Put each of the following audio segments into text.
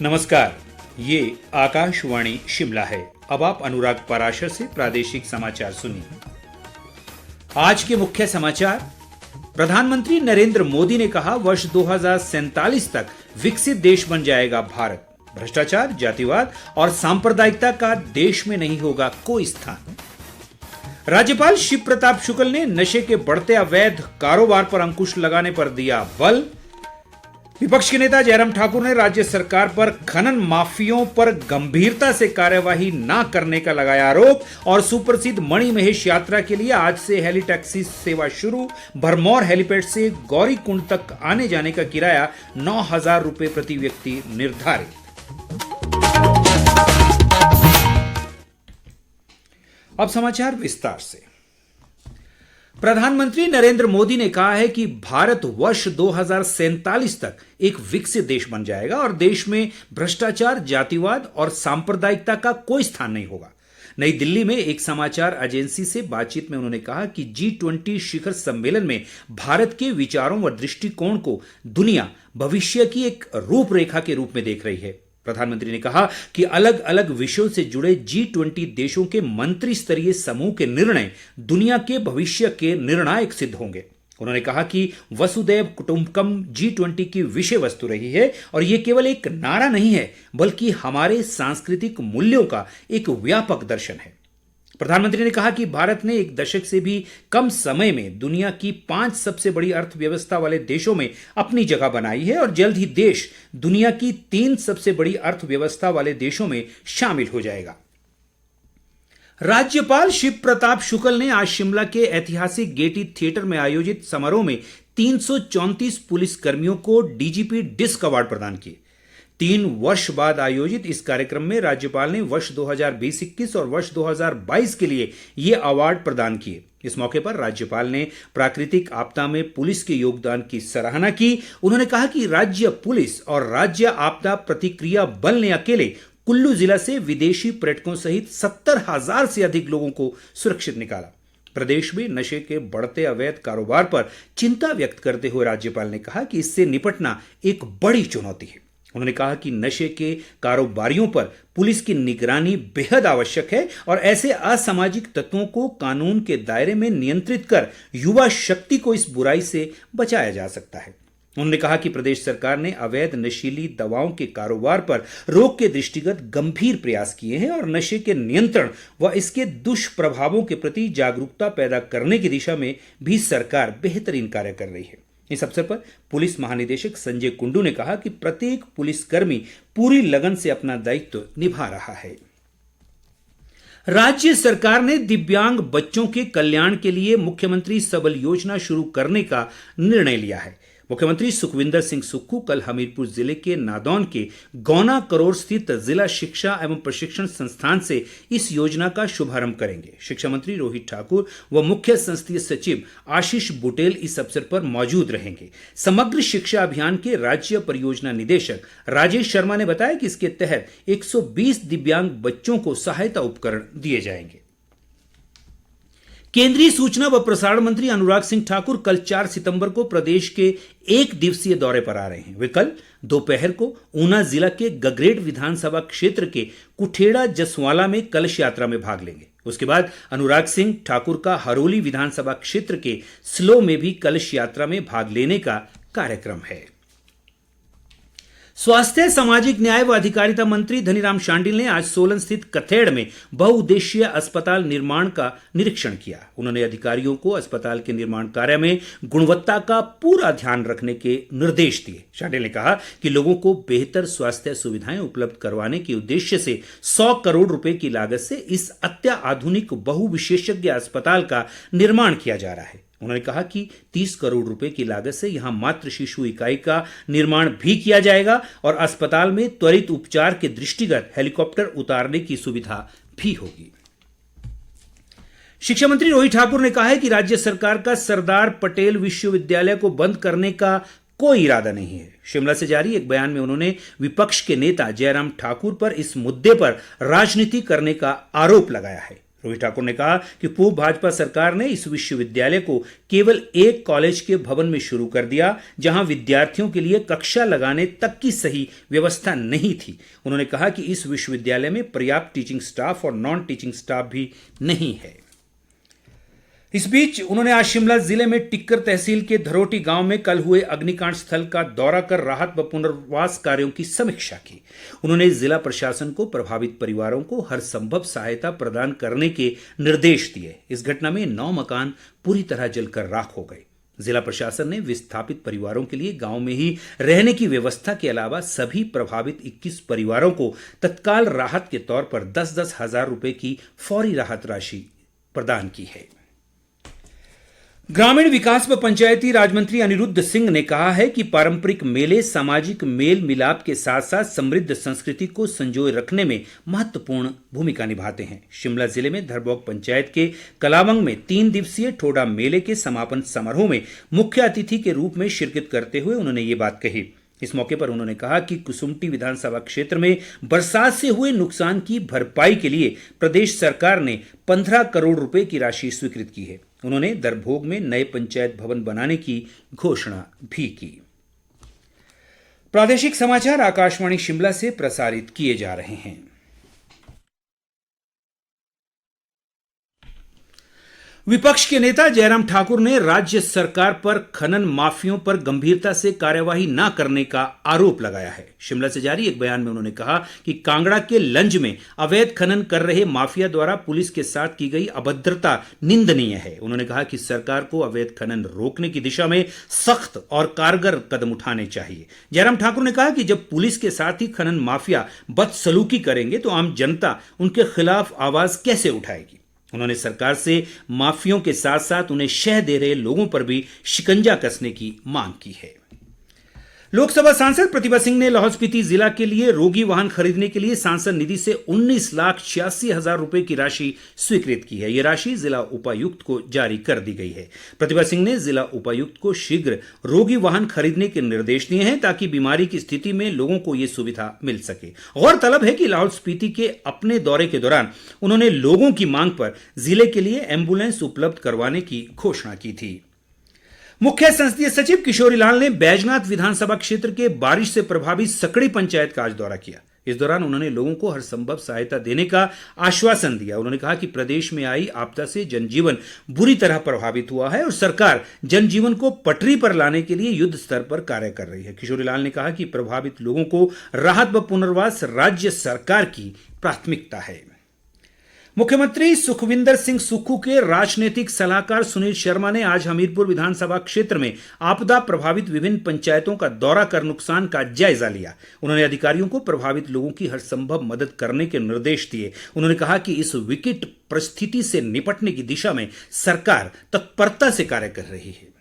नमस्कार, ये आकाशवाणी शिमला है। अब आप अनुराग पराशर से प्रादेशिक समाचार सुनिए। आज के मुख्य समाचार। प्रधानमंत्री नरेंद्र मोदी ने कहा, वर्ष 2047 तक विकसित देश बन जाएगा भारत। भ्रष्टाचार, जातिवाद और सांप्रदायिकता का देश में नहीं होगा कोई स्थान। राज्यपाल शिव प्रताप शुक्ल ने नशे के बढ़ते अवैध कारोबार पर अंकुश लगाने पर दिया बल। विपक्ष के नेता जयराम ठाकुर ने राज्य सरकार पर खनन माफियों पर गंभीरता से कार्यवाही न करने का लगाया आरोप। और सुप्रसिद्ध मणि महेश यात्रा के लिए आज से हेली टैक्सी सेवा शुरू। भरमौर हेलीपैड से गौरीकुंड तक आने जाने का किराया 9,000 रुपए प्रति व्यक्ति निर्धारित। अब समाचार विस्तार से। प्रधानमंत्री नरेंद्र मोदी ने कहा है कि भारत वर्ष 2047 तक एक विकसित देश बन जाएगा और देश में भ्रष्टाचार, जातिवाद और सांप्रदायिकता का कोई स्थान नहीं होगा। नई दिल्ली में एक समाचार एजेंसी से बातचीत में उन्होंने कहा कि G20 शिखर सम्मेलन में भारत के विचारों व दृष्टिकोण को दुनिया भविष्य की एक रूपरेखा के रूप में देख रही है। प्रधानमंत्री ने कहा कि अलग अलग विषयों से जुड़े G20 देशों के मंत्री स्तरीय समूह के निर्णय दुनिया के भविष्य के निर्णायक सिद्ध होंगे। उन्होंने कहा कि वसुदैव कुटुंबकम G20 की विषय वस्तु रही है और यह केवल एक नारा नहीं है, बल्कि हमारे सांस्कृतिक मूल्यों का एक व्यापक दर्शन है। प्रधानमंत्री ने कहा कि भारत ने एक दशक से भी कम समय में दुनिया की 5 सबसे बड़ी अर्थव्यवस्था वाले देशों में अपनी जगह बनाई है और जल्द ही देश दुनिया की 3 सबसे बड़ी अर्थव्यवस्था वाले देशों में शामिल हो जाएगा। राज्यपाल शिव प्रताप शुक्ल ने आज शिमला के ऐतिहासिक गेयटी थिएटर में आयोजित समारोह में 334 पुलिस कर्मियों को डीजीपी डिस्क अवार्ड प्रदान किए। 3 वर्ष बाद आयोजित इस कार्यक्रम में राज्यपाल ने वर्ष 2020-21 और वर्ष 2022 के लिए ये अवार्ड प्रदान किए। इस मौके पर राज्यपाल ने प्राकृतिक आपदा में पुलिस के योगदान की सराहना की। उन्होंने कहा कि राज्य पुलिस और राज्य आपदा प्रतिक्रिया बल ने अकेले कुल्लू जिला से विदेशी पर्यटकों सहित 70,000 से अधिक लोगों को सुरक्षित निकाला। प्रदेश में नशे के बढ़ते अवैध कारोबार पर चिंता व्यक्त करते हुए राज्यपाल ने कहा कि इससे निपटना एक बड़ी चुनौती है। उन्होंने कहा कि नशे के कारोबारियों पर पुलिस की निगरानी बेहद आवश्यक है और ऐसे असामाजिक तत्वों को कानून के दायरे में नियंत्रित कर युवा शक्ति को इस बुराई से बचाया जा सकता है। उन्होंने कहा कि प्रदेश सरकार ने अवैध नशीली दवाओं के कारोबार पर रोक के दृष्टिगत गंभीर प्रयास किए हैं और नशे के नियंत्रण व इसके दुष्प्रभावों के प्रति जागरूकता पैदा करने की दिशा में भी सरकार बेहतरीन कार्य कर रही है। इस अवसर पर पुलिस महानिदेशक संजय कुंडू ने कहा कि प्रत्येक पुलिसकर्मी पूरी लगन से अपना दायित्व निभा रहा है। राज्य सरकार ने दिव्यांग बच्चों के कल्याण के लिए मुख्यमंत्री सबल योजना शुरू करने का निर्णय लिया है। मुख्यमंत्री सुखविंदर सिंह सुक्खू कल हमीरपुर जिले के नादौन के गौना करोड़ स्थित जिला शिक्षा एवं प्रशिक्षण संस्थान से इस योजना का शुभारंभ करेंगे। शिक्षा मंत्री रोहित ठाकुर व मुख्य संसदीय सचिव आशीष बुटेल इस अवसर पर मौजूद रहेंगे। समग्र शिक्षा अभियान के राज्य परियोजना निदेशक राजेश शर्मा ने बताया कि इसके तहत 120 दिव्यांग बच्चों को सहायता उपकरण दिए जाएंगे। केंद्रीय सूचना व प्रसारण मंत्री अनुराग सिंह ठाकुर कल 4 सितंबर को प्रदेश के 1 दिवसीय दौरे पर आ रहे हैं। वे कल दोपहर को ऊना जिला के गगरेट विधानसभा क्षेत्र के कुठेड़ा जसवाला में कलश यात्रा में भाग लेंगे। उसके बाद अनुराग सिंह ठाकुर का हरोली विधानसभा क्षेत्र के स्लो में भी कलश यात्रा में भाग लेने का कार्यक्रम है। स्वास्थ्य, सामाजिक न्याय व अधिकारिता मंत्री धनीराम शांडिल ने आज सोलन स्थित कथेड़ में बहुउद्देशीय अस्पताल निर्माण का निरीक्षण किया। उन्होंने अधिकारियों को अस्पताल के निर्माण कार्य में गुणवत्ता का पूरा ध्यान रखने के निर्देश दिए। शांडिल ने कहा कि लोगों को बेहतर स्वास्थ्य सुविधाएं उपलब्ध करवाने के उद्देश्य से 100 करोड़ रुपए की लागत से इस अत्याधुनिक बहुविशेषज्ञ अस्पताल का निर्माण किया जा रहा है। उन्होंने कहा कि 30 करोड़ रुपए की लागत से यहां मातृ शिशु इकाई का निर्माण भी किया जाएगा और अस्पताल में त्वरित उपचार के दृष्टिगत हेलीकॉप्टर उतारने की सुविधा भी होगी। शिक्षा मंत्री रोहित ठाकुर ने कहा है कि राज्य सरकार का सरदार पटेल विश्वविद्यालय को बंद करने का कोई इरादा नहीं है। शिमला से जारी एक बयान में उन्होंने विपक्ष के नेता जयराम ठाकुर पर इस मुद्दे पर राजनीति करने का आरोप लगाया है। रोहित ठाकुर ने कहा कि पूर्व भाजपा सरकार ने इस विश्वविद्यालय को केवल एक कॉलेज के भवन में शुरू कर दिया, जहां विद्यार्थियों के लिए कक्षा लगाने तक की सही व्यवस्था नहीं थी। उन्होंने कहा कि इस विश्वविद्यालय में पर्याप्त टीचिंग स्टाफ और नॉन टीचिंग स्टाफ भी नहीं है। इस बीच उन्होंने आज शिमला जिले में टिक्कर तहसील के धरोटी गांव में कल हुए अग्निकांड स्थल का दौरा कर राहत व पुनर्वास कार्यों की समीक्षा की। उन्होंने जिला प्रशासन को प्रभावित परिवारों को हर संभव सहायता प्रदान करने के निर्देश दिए। इस घटना में 9 मकान पूरी तरह जलकर राख हो गए। जिला प्रशासन ने विस्थापित परिवारों के लिए गांव में ही रहने की व्यवस्था के अलावा सभी प्रभावित 21 परिवारों को तत्काल राहत के तौर पर 10-10 हजार रुपए की फौरी राहत राशि प्रदान की है। ग्रामीण विकास व पंचायती राज मंत्री अनिरुद्ध सिंह ने कहा है कि पारंपरिक मेले सामाजिक मेल मिलाप के साथ साथ समृद्ध संस्कृति को संजोए रखने में महत्वपूर्ण भूमिका निभाते हैं। शिमला जिले में धरबोग पंचायत के कलावंग में 3 दिवसीय ठोडा मेले के समापन समारोह में मुख्य अतिथि के रूप में शिरकत करते हुए उन्होंने ये बात कही। इस मौके पर उन्होंने कहा कि कुसुम्पटी विधानसभा क्षेत्र में बरसात से हुए नुकसान की भरपाई के लिए प्रदेश सरकार ने 15 करोड़ रुपए की राशि स्वीकृत की है। उन्होंने दरभोग में नए पंचायत भवन बनाने की घोषणा भी की। प्रादेशिक समाचार आकाशवाणी शिमला से प्रसारित किए जा रहे हैं। विपक्ष के नेता जयराम ठाकुर ने राज्य सरकार पर खनन माफियों पर गंभीरता से कार्यवाही न करने का आरोप लगाया है। शिमला से जारी एक बयान में उन्होंने कहा कि कांगड़ा के लंज में अवैध खनन कर रहे माफिया द्वारा पुलिस के साथ की गई अभद्रता निंदनीय है। उन्होंने कहा कि सरकार को अवैध खनन रोकने की दिशा में सख्त और कारगर कदम उठाने चाहिए। जयराम ठाकुर ने कहा कि जब पुलिस के साथ ही खनन माफिया बदसलूकी करेंगे तो आम जनता उनके खिलाफ आवाज कैसे उठाएगी। उन्होंने सरकार से माफियों के साथ साथ उन्हें शह दे रहे लोगों पर भी शिकंजा कसने की मांग की है। लोकसभा सांसद प्रतिभा सिंह ने लाहौल स्पीति जिला के लिए रोगी वाहन खरीदने के लिए सांसद निधि से 19,86,000 रुपए की राशि स्वीकृत की है। यह राशि जिला उपायुक्त को जारी कर दी गई है। प्रतिभा सिंह ने जिला उपायुक्त को शीघ्र रोगी वाहन खरीदने के निर्देश दिए हैं ताकि बीमारी की स्थिति में लोगों को यह सुविधा मिल सके। गौरतलब है कि लाहौल स्पीति के अपने दौरे के दौरान उन्होंने लोगों की मांग पर जिले के लिए एम्बुलेंस उपलब्ध करवाने की घोषणा की थी। मुख्य संसदीय सचिव किशोरी लाल ने बैजनाथ विधानसभा क्षेत्र के बारिश से प्रभावित सकड़ी पंचायत का आज दौरा किया। इस दौरान उन्होंने लोगों को हर संभव सहायता देने का आश्वासन दिया। उन्होंने कहा कि प्रदेश में आई आपदा से जनजीवन बुरी तरह प्रभावित हुआ है और सरकार जनजीवन को पटरी पर लाने के लिए युद्ध स्तर पर कार्य कर रही है। किशोरी लाल ने कहा कि प्रभावित लोगों को राहत व पुनर्वास राज्य सरकार की प्राथमिकता है। मुख्यमंत्री सुखविंदर सिंह सुक्खू के राजनीतिक सलाहकार सुनील शर्मा ने आज हमीरपुर विधानसभा क्षेत्र में आपदा प्रभावित विभिन्न पंचायतों का दौरा कर नुकसान का जायजा लिया। उन्होंने अधिकारियों को प्रभावित लोगों की हर संभव मदद करने के निर्देश दिए। उन्होंने कहा कि इस विकट परिस्थिति से निपटने की दिशा में सरकार तत्परता से कार्य कर रही है।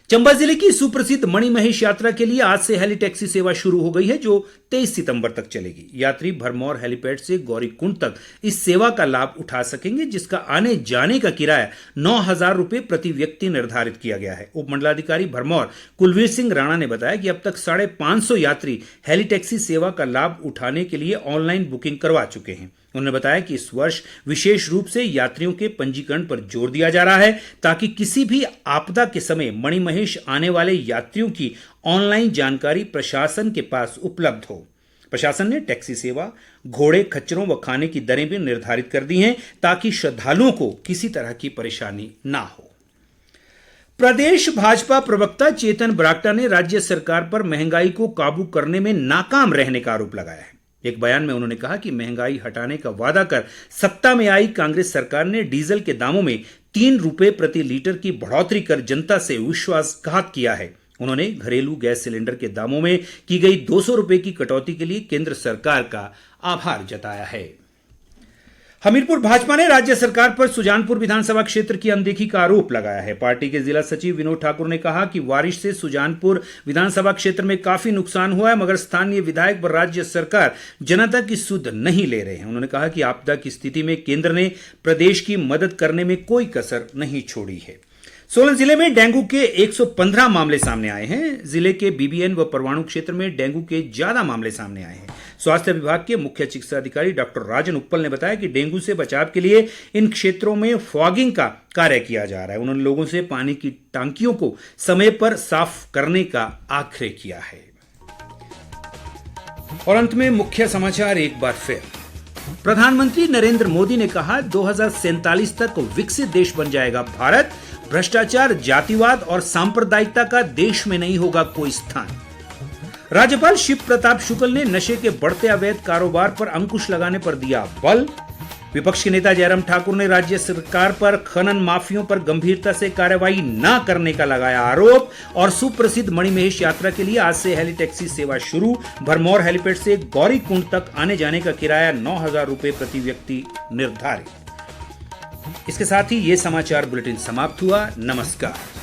चंबा जिले की सुप्रसिद्ध मणिमहेश यात्रा के लिए आज से हेली टैक्सी सेवा शुरू हो गई है, जो 23 सितंबर तक चलेगी। यात्री भरमौर हेलीपैड से गौरीकुंड तक इस सेवा का लाभ उठा सकेंगे, जिसका आने जाने का किराया 9,000 रुपए प्रति व्यक्ति निर्धारित किया गया है। उप मंडलाधिकारी भरमौर कुलवीर सिंह राणा ने बताया कि अब तक 550 यात्री हेली टैक्सी सेवा का लाभ उठाने के लिए ऑनलाइन बुकिंग करवा चुके हैं। उन्होंने बताया कि इस वर्ष विशेष रूप से यात्रियों के पंजीकरण पर जोर दिया जा रहा है ताकि किसी भी आपदा के समय मणिमहेश आने वाले यात्रियों की ऑनलाइन जानकारी प्रशासन के पास उपलब्ध हो। प्रशासन ने टैक्सी सेवा, घोड़े, खच्चरों व खाने की दरें भी निर्धारित कर दी हैं ताकि श्रद्धालुओं को किसी तरह की परेशानी ना हो। प्रदेश भाजपा प्रवक्ता चेतन बरागटा ने राज्य सरकार पर महंगाई को काबू करने में नाकाम रहने का आरोप लगाया है। एक बयान में उन्होंने कहा कि महंगाई हटाने का वादा कर सत्ता में आई कांग्रेस सरकार ने डीजल के दामों में 3 रुपए प्रति लीटर की बढ़ोतरी कर जनता से विश्वासघात किया है। उन्होंने घरेलू गैस सिलेंडर के दामों में की गई 200 रुपए की कटौती के लिए केंद्र सरकार का आभार जताया है। हमीरपुर भाजपा ने राज्य सरकार पर सुजानपुर विधानसभा क्षेत्र की अनदेखी का आरोप लगाया है। पार्टी के जिला सचिव विनोद ठाकुर ने कहा कि बारिश से सुजानपुर विधानसभा क्षेत्र में काफी नुकसान हुआ है, मगर स्थानीय विधायक व राज्य सरकार जनता की सुध नहीं ले रहे हैं। उन्होंने कहा कि आपदा की स्थिति में केंद्र ने प्रदेश की मदद करने में कोई कसर नहीं छोड़ी है। सोलन जिले में डेंगू के 115 मामले सामने आए हैं। जिले के बीबीएन व परवाणु क्षेत्र में डेंगू के ज्यादा मामले सामने आए हैं। स्वास्थ्य विभाग के मुख्य चिकित्सा अधिकारी डॉक्टर राजन उप्पल ने बताया कि डेंगू से बचाव के लिए इन क्षेत्रों में फॉगिंग का कार्य किया जा रहा है। उन्होंने लोगों से पानी की टांकियों को समय पर साफ करने का आग्रह किया है। और अंत में मुख्य समाचार एक बार फिर। प्रधानमंत्री नरेंद्र मोदी ने कहा 2047 तक विकसित देश बन जाएगा भारत। भ्रष्टाचार, जातिवाद और सांप्रदायिकता का देश में नहीं होगा कोई स्थान। राज्यपाल शिव प्रताप शुक्ल ने नशे के बढ़ते अवैध कारोबार पर अंकुश लगाने पर दिया बल। विपक्ष के नेता जयराम ठाकुर ने राज्य सरकार पर खनन माफियों पर गंभीरता से कार्रवाई न करने का लगाया आरोप। और सुप्रसिद्ध मणिमहेश यात्रा के लिए आज से हेली टैक्सी सेवा शुरू। भरमौर हेलीपैड से गौरीकुंड तक आने जाने का किराया 9,000 रुपए प्रति व्यक्ति निर्धारित। इसके साथ ही ये समाचार बुलेटिन समाप्त हुआ। नमस्कार।